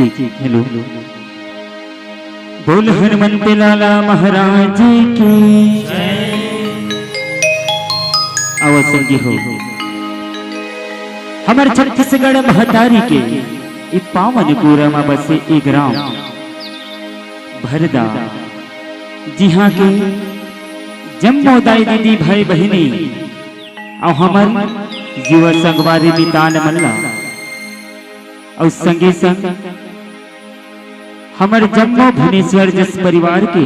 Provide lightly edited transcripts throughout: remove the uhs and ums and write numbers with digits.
जी हेलो। बोल हनुमंत लाला महाराज की आवाज संगी हो। हमारे छत्तीसगढ़ महतारी के ये पावन पूरा में बसे एक ग्राम भरदा, जिहाँ के जम्मोदाई दीदी भाई बहनी और हमार युवा संगवारी मितान मल्ला और संगे संग हमारे जम्मू भुवनेश्वर जस परिवार के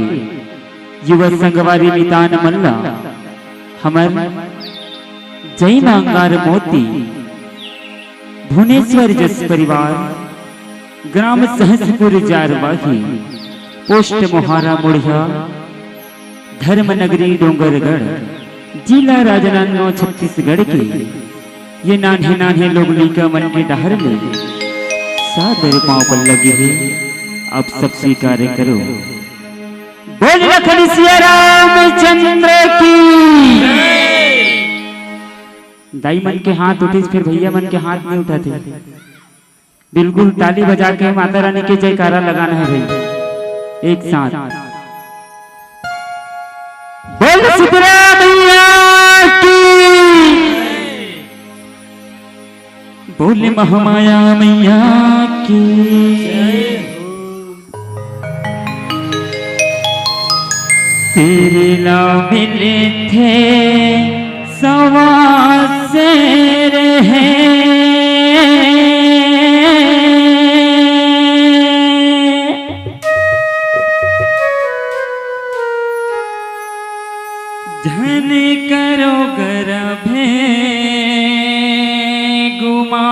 युवा संगवारी मितान मल्ला हमार जैन अंगार मोती भुवनेश्वर जस परिवार ग्राम सहसपुर जारवाही पोस्ट मोहारा मुड़िया धर्मनगरी डोंगरगढ़ जिला राजनांदगांव छत्तीसगढ़ के ये नान्हे नान्हे लोग लीका मन के डहर में सादर पांव पर लगे हैं। अब सब स्वीकार करो। बोल लखन सिया रामचंद्र की। दाई मन के हाथ उठे फिर भैया मन के हाथ नहीं उठाते। बिल्कुल ताली बजा के माता रानी के जयकारा लगाना है भाई एक साथ। बोल शीतला मैया की। बोल महामाया मैया की। तेरे ला मिले थे सवा शेर हैं, धन करो गर्भे गुमा।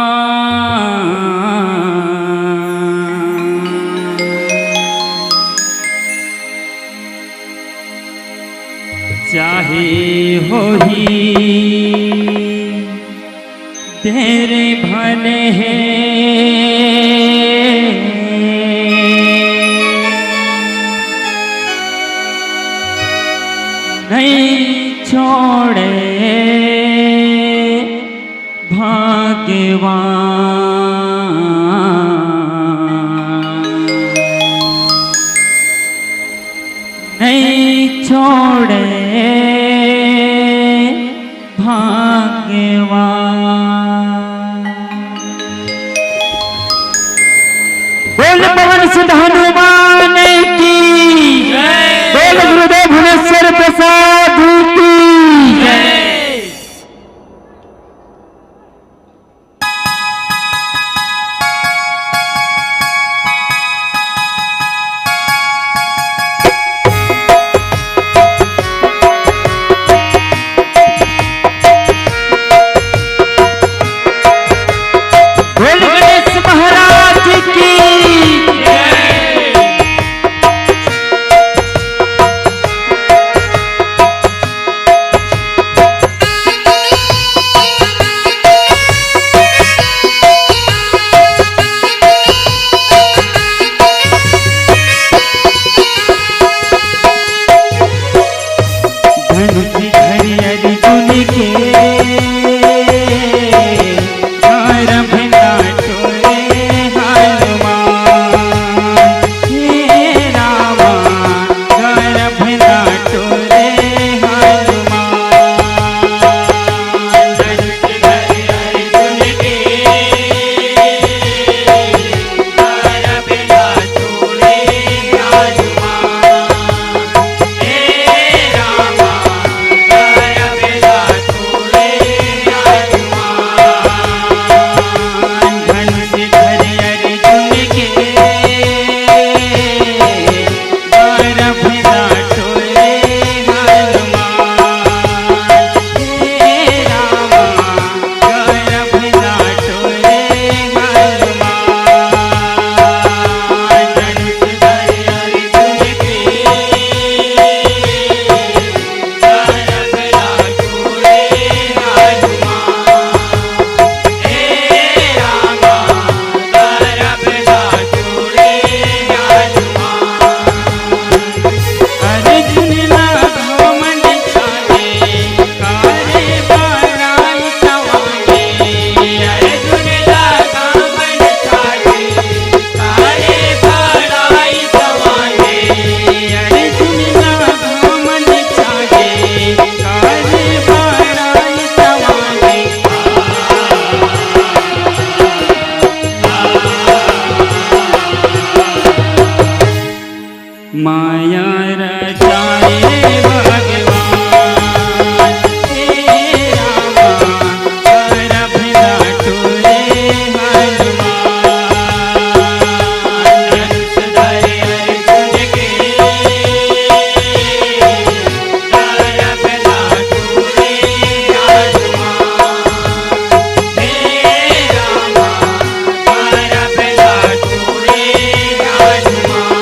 चाहे हो ही तेरे भले हैं, नहीं छोड़े भाग्यवान, नहीं छोड़े भाग्यवान। बोल पवन सुत हनुमान की। बोल गुरुदेव भुवनेश्वर प्रसाद की। माया रचाए भगवान हे रामा कर भला टोरे हनुमान सुधर अर्जुन के कर भला टोरे हनुमान हे रामा कर भला टोरे हनुमान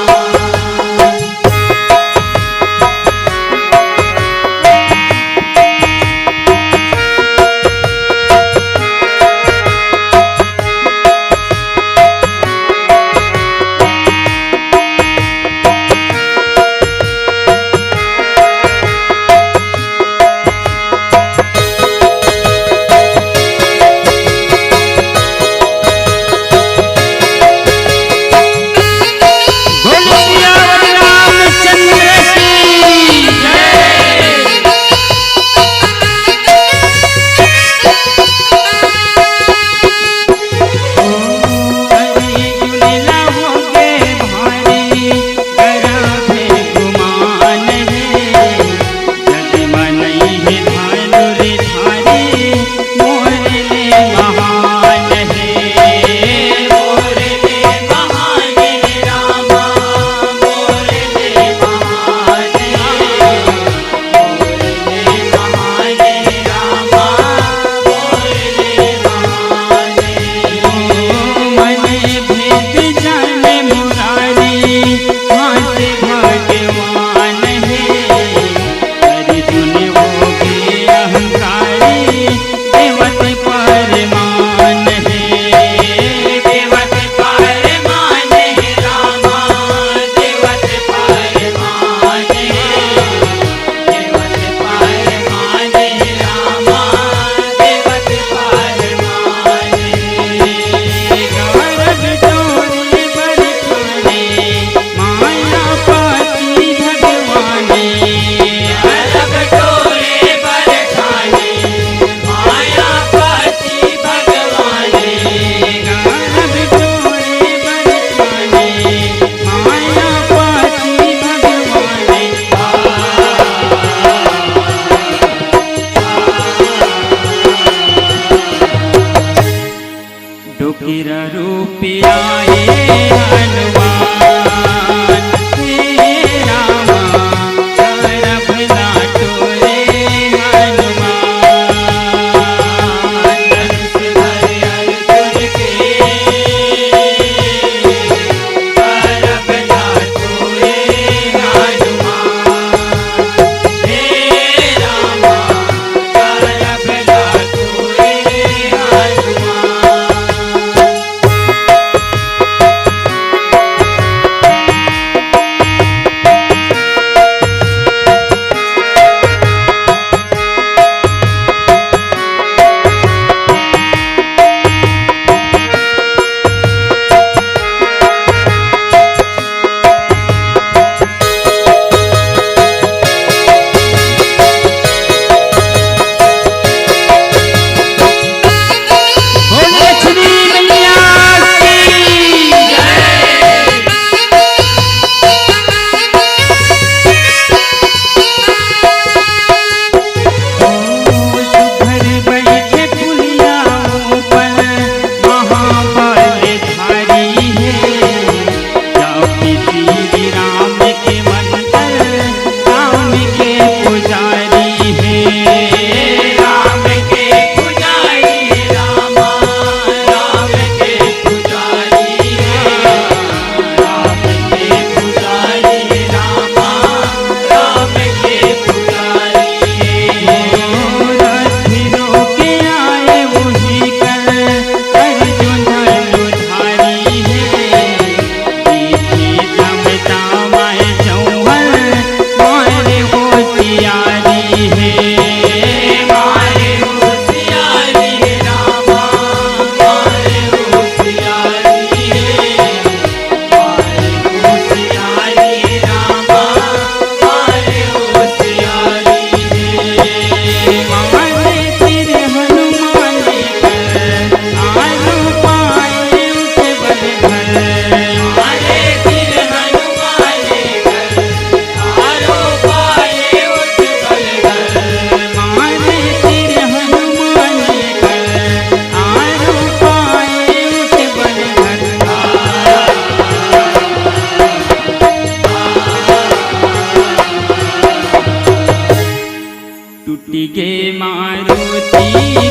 लीगे मारुति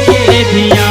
के धिया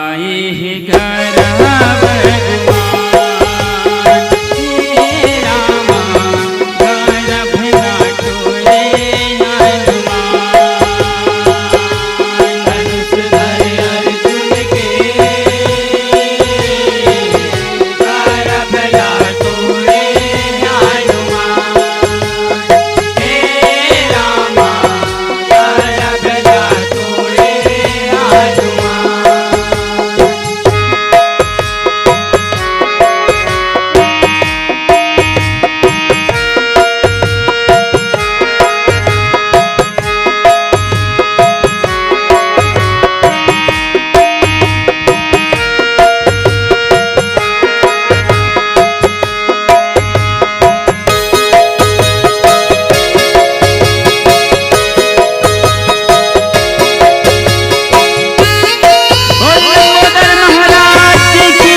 आए है घर भगवान हे रामा घर भगा टोरे हनुमान धनुषधर अर्जुन के घर भगा टोरे हनुमान हे रामा घर भगा टोरे हनुमान बोल महाराज की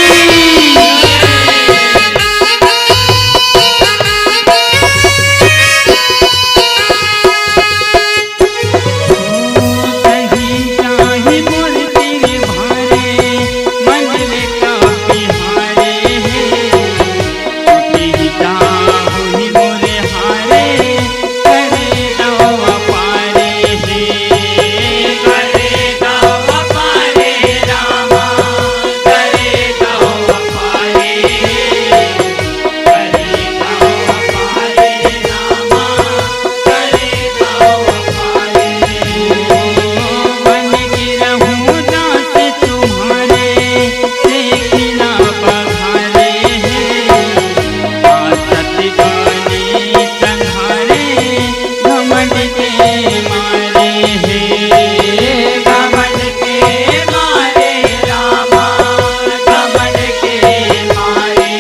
कहीं चाहे मूर्ति भारे मन में काफी हारे कहीं चाहे मोरे हारे करे दो पारे करे दो पारे रामा करे दो पारे करे दो पारे रामा करे दो पारे बन के रहूं दास तुम्हारे देखना बघारे आसत गाने संघारे घमंड के मारे घमंड के मारे रामा घमंड के मारे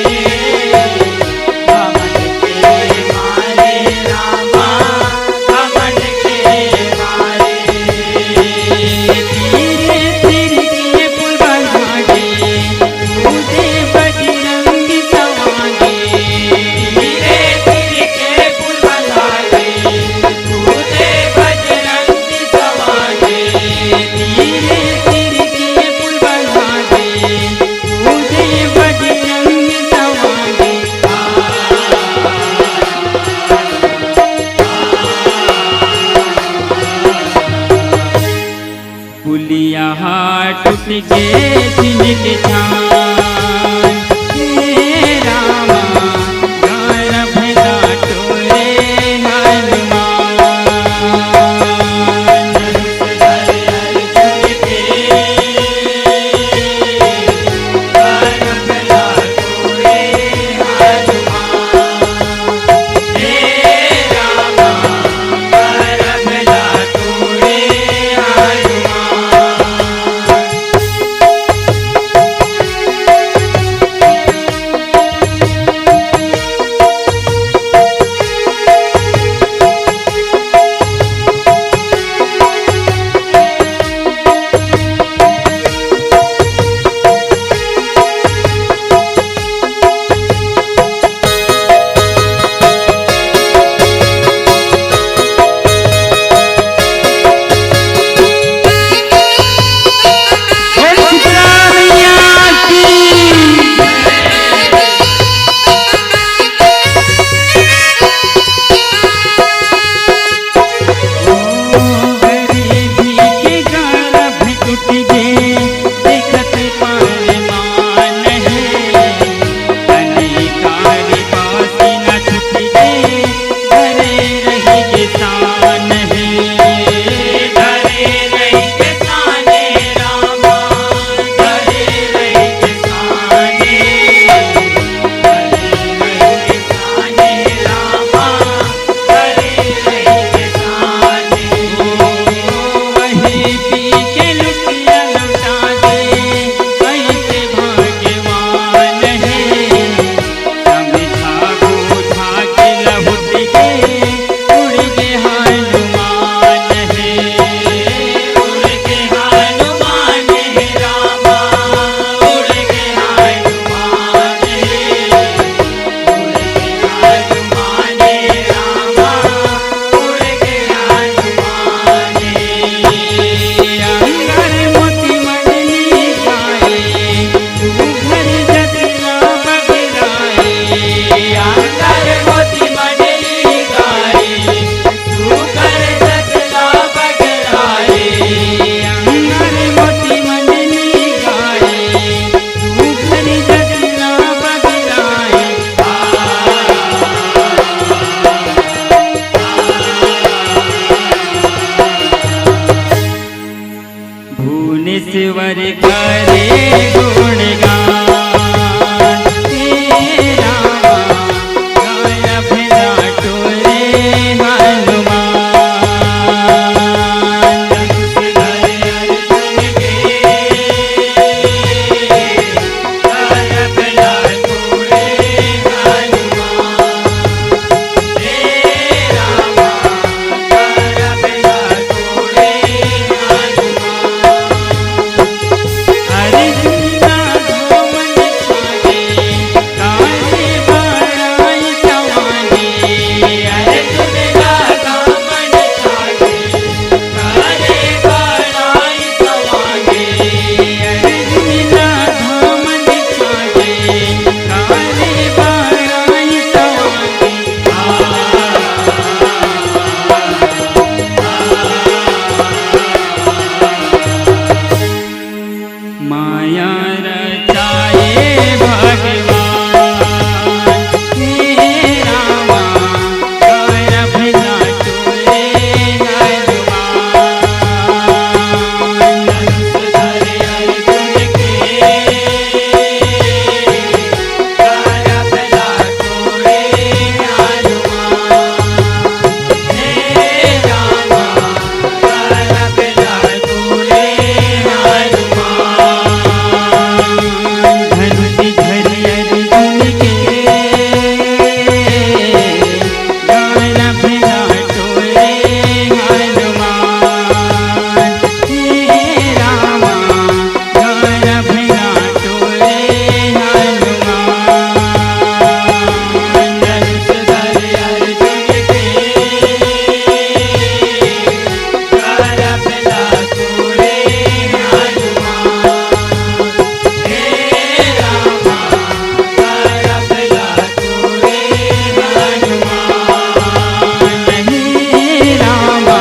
घमंड के मारे रामा घमंड के मारे धीरे धीरे के पुल बना के मुझे बजरंगी सवागे धीरे धीरे के पुल बना के तूने बजरंगी सवागे धीरे धीरे के पुल बना के मुझे बजरंगी सवागे पुलिया टूट के दिन के छान हे रामा घर भगा टोरे हनुमान धनुषधर अर्जुन के घर भगा टोरे हनुमान हे रामा घर भगा टोरे हनुमान करे गुणगान हे रामा गाय विराटो रे हनुमान धनुष धरे अर्जुन के गाय विराटो रे हनुमान हे रामा गाय विराटो रे माया रचाए भगवान हे रामा गाय विराटो रे हनुमान धनुष धरे अर्जुन के गाय विराटो रे हनुमान हे रामा गाय विराटो रे हनुमान धनुष धरे अर्जुन के गाय विराटो रे हनुमान हे रामा गाय विराटो रे हनुमान धनुष धरे अर्जुन के गाय विराटो रे हनुमान हे रामा गाय विराटो रे हनुमान हे रामा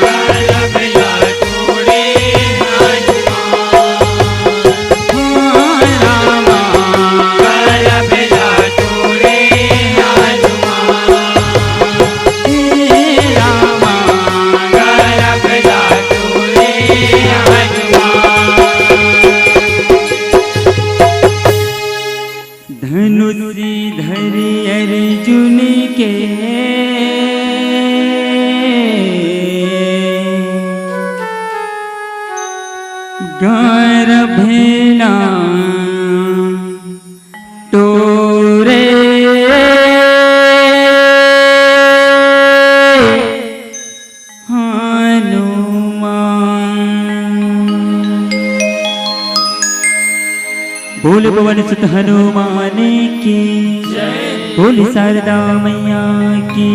गाय विराटो रे हनुमान रामा गाय विराटो रे हनुमान हे रामा गाय विराटो रे हनुमान धनुषी धरि अर्जुन के गर्भेना तोरे हनुमान बोल पवन सुत हनुमान की बोल शारदा मैया की